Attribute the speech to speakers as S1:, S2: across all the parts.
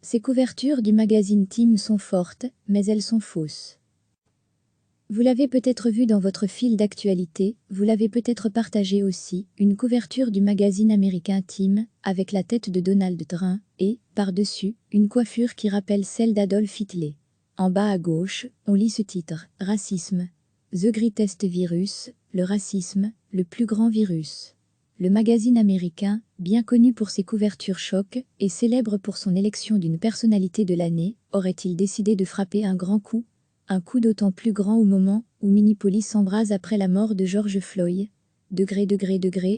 S1: Ces couvertures du magazine Time sont fortes, mais elles sont fausses. Vous l'avez peut-être vu dans votre fil d'actualité, vous l'avez peut-être partagé aussi, une couverture du magazine américain Time, avec la tête de Donald Trump, et, par-dessus, une coiffure qui rappelle celle d'Adolf Hitler. En bas à gauche, on lit ce titre, Racisme. The Greatest Virus, le racisme, le plus grand virus. Le magazine américain, bien connu pour ses couvertures choc, et célèbre pour son élection d'une personnalité de l'année, aurait-il décidé de frapper un grand coup? Un coup d'autant plus grand au moment où Minneapolis s'embrase après la mort de George Floyd.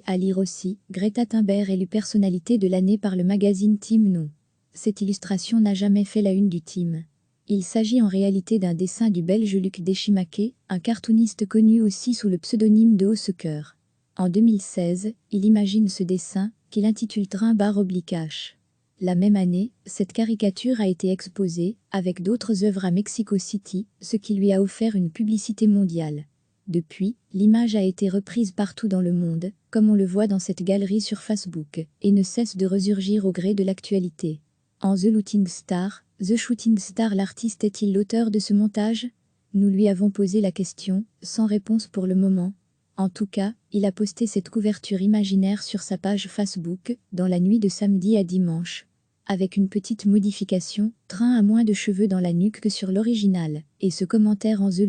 S1: À lire aussi, Greta Thunberg élue personnalité de l'année par le magazine Time Non. Cette illustration n'a jamais fait la une du Time. Il s'agit en réalité d'un dessin du Belge Luc Deschimake, un cartooniste connu aussi sous le pseudonyme de Haussecœur. En 2016, il imagine ce dessin, qu'il intitule Train-H. La même année, cette caricature a été exposée, avec d'autres œuvres à Mexico City, ce qui lui a offert une publicité mondiale. Depuis, l'image a été reprise partout dans le monde, comme on le voit dans cette galerie sur Facebook, et ne cesse de resurgir au gré de l'actualité. En The Shooting Star, l'artiste est-il l'auteur de ce montage? Nous lui avons posé la question, sans réponse pour le moment. En tout cas, il a posté cette couverture imaginaire sur sa page Facebook, dans la nuit de samedi à dimanche. Avec une petite modification, Train a moins de cheveux dans la nuque que sur l'original, et ce commentaire en The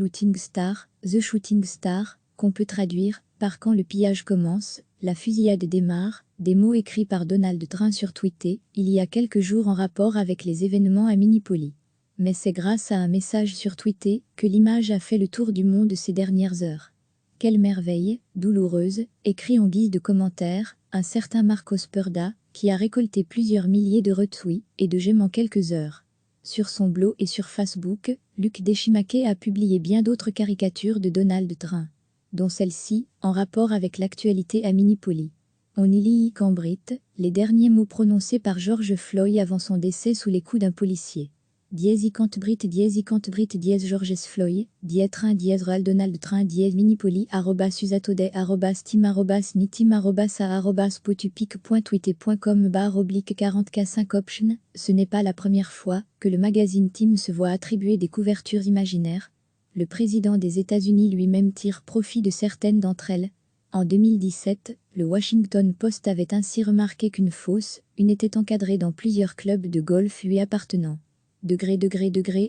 S1: Shooting Star, qu'on peut traduire par quand le pillage commence, la fusillade démarre, des mots écrits par Donald Trump sur Twitter, il y a quelques jours en rapport avec les événements à Minneapolis. Mais c'est grâce à un message sur Twitter que l'image a fait le tour du monde ces dernières heures. Quelle merveille, douloureuse, écrit en guise de commentaire, un certain Marcos Purda, qui a récolté plusieurs milliers de retweets et de j'aime en quelques heures. Sur son blog et sur Facebook, Luc Deschimake a publié bien d'autres caricatures de Donald Trump, dont celle-ci, en rapport avec l'actualité à Minneapolis. On y lit Cambrit, les derniers mots prononcés par George Floyd avant son décès sous les coups d'un policier. Cantbrit, Georges Floyd, Train, Royal Donald Train, Minneapolis, @usatode, @tim, @nitim, @a, @potupic.twitter.com /40k5 option. Ce n'est pas la première fois que le magazine Time se voit attribuer des couvertures imaginaires. Le président des États-Unis lui-même tire profit de certaines d'entre elles. En 2017, le Washington Post avait ainsi remarqué qu'une fosse, était encadrée dans plusieurs clubs de golf lui appartenant.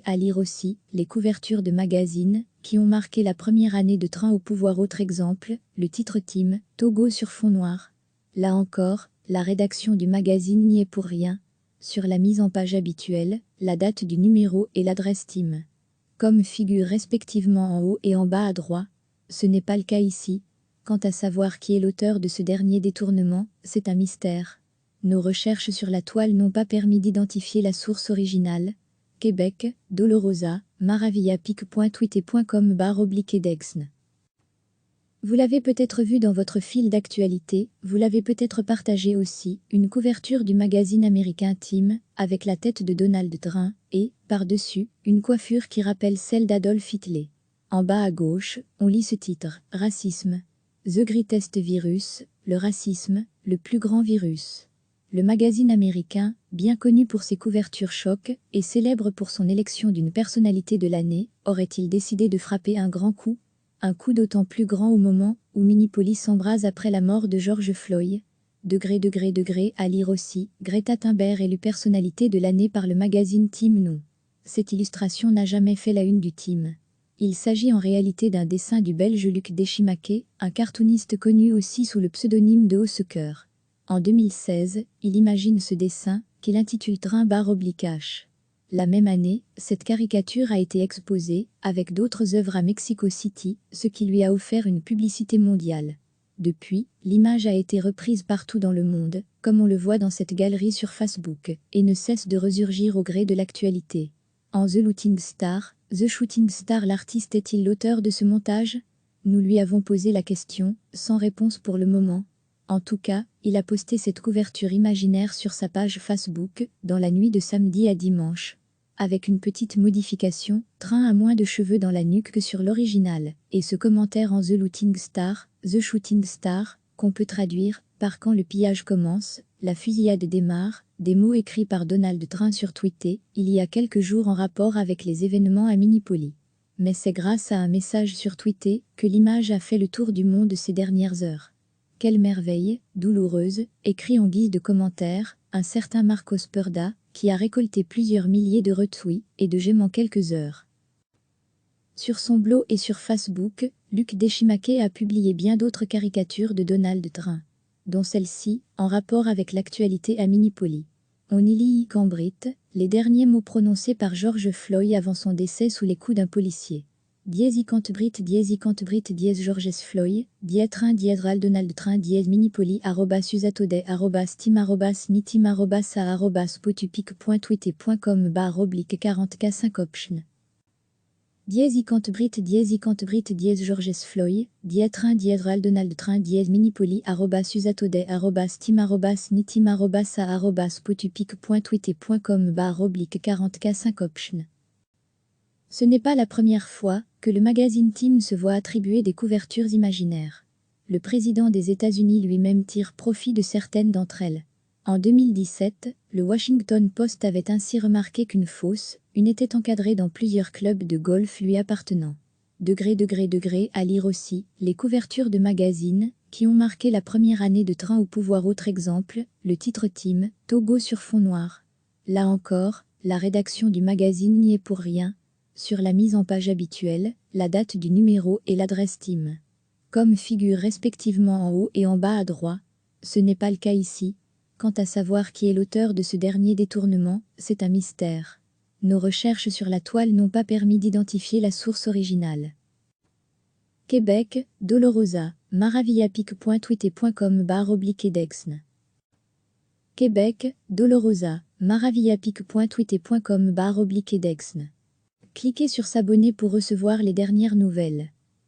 S1: À lire aussi, les couvertures de magazines, qui ont marqué la première année de Train au pouvoir. Autre exemple, le titre Time, Togo sur fond noir. Là encore, la rédaction du magazine n'y est pour rien. Sur la mise en page habituelle, la date du numéro et l'adresse Time, comme figurent respectivement en haut et en bas à droite. Ce n'est pas le cas ici. Quant à savoir qui est l'auteur de ce dernier détournement, c'est un mystère. Nos recherches sur la toile n'ont pas permis d'identifier la source originale. Québec, Dolorosa, maravillapic.twitter.com /edexn. Vous l'avez peut-être vu dans votre fil d'actualité, vous l'avez peut-être partagé aussi, une couverture du magazine américain Time, avec la tête de Donald Trump, et, par-dessus, une coiffure qui rappelle celle d'Adolf Hitler. En bas à gauche, on lit ce titre, Racisme. The Greatest Virus, le racisme, le plus grand virus. Le magazine américain, bien connu pour ses couvertures choc, et célèbre pour son élection d'une personnalité de l'année, aurait-il décidé de frapper un grand coup? Un coup d'autant plus grand au moment où Minneapolis s'embrase après la mort de George Floyd. À lire aussi, Greta Thunberg élue personnalité de l'année par le magazine Time Non. Cette illustration n'a jamais fait la une du Time. Il s'agit en réalité d'un dessin du Belge Luc Deschimake, un cartooniste connu aussi sous le pseudonyme de Haussecœur. En 2016, il imagine ce dessin, qu'il intitule Train-H. La même année, cette caricature a été exposée, avec d'autres œuvres à Mexico City, ce qui lui a offert une publicité mondiale. Depuis, l'image a été reprise partout dans le monde, comme on le voit dans cette galerie sur Facebook, et ne cesse de resurgir au gré de l'actualité. En The Shooting Star, l'artiste est-il l'auteur de ce montage? Nous lui avons posé la question, sans réponse pour le moment. En tout cas, il a posté cette couverture imaginaire sur sa page Facebook, dans la nuit de samedi à dimanche. Avec une petite modification, Train a moins de cheveux dans la nuque que sur l'original, et ce commentaire en The Shooting Star, qu'on peut traduire par quand le pillage commence, La fusillade démarre, des mots écrits par Donald Trump sur Twitter, il y a quelques jours en rapport avec les événements à Minneapolis. Mais c'est grâce à un message sur Twitter que l'image a fait le tour du monde ces dernières heures. Quelle merveille, douloureuse, écrit en guise de commentaire, un certain Marcos Purda, qui a récolté plusieurs milliers de retweets et de j'aime en quelques heures. Sur son blog et sur Facebook, Luc Deschimake a publié bien d'autres caricatures de Donald Trump, dont celle-ci, en rapport avec l'actualité à Minneapolis. On y lit Cambrit, les derniers mots prononcés par George Floyd avant son décès sous les coups d'un policier. Dièse Cantbrit dièse Georges Floyd, dièse Train dièse Ral Donald Train dièse Minneapolis @usatode @steam @nitim @sa @potupic.twitter.com /40k5 option. Dièse Cantbrit dièse Georges Floyd, dièse Train dièse Ral Donald Train dièse Minneapolis @usatode @steam nitim sa @potupic.twitter.com /40k5 option. Ce n'est pas la première fois que le magazine Time se voit attribuer des couvertures imaginaires. Le président des États-Unis lui-même tire profit de certaines d'entre elles. En 2017, le Washington Post avait ainsi remarqué qu'une fosse, était encadrée dans plusieurs clubs de golf lui appartenant. Degré à lire aussi, les couvertures de magazines, qui ont marqué la première année de Train au pouvoir. Autre exemple, le titre Time, Togo sur fond noir. Là encore, la rédaction du magazine n'y est pour rien. Sur la mise en page habituelle, la date du numéro et l'adresse Time. Comme figurent respectivement en haut et en bas à droite. Ce n'est pas le cas ici. Quant à savoir qui est l'auteur de ce dernier détournement, c'est un mystère. Nos recherches sur la toile n'ont pas permis d'identifier la source originale. Québec, Dolorosa, maravillapic.twitter.com /edexn. Québec, Dolorosa, maravillapic.twitter.com /edexn. Cliquez sur s'abonner pour recevoir les dernières nouvelles.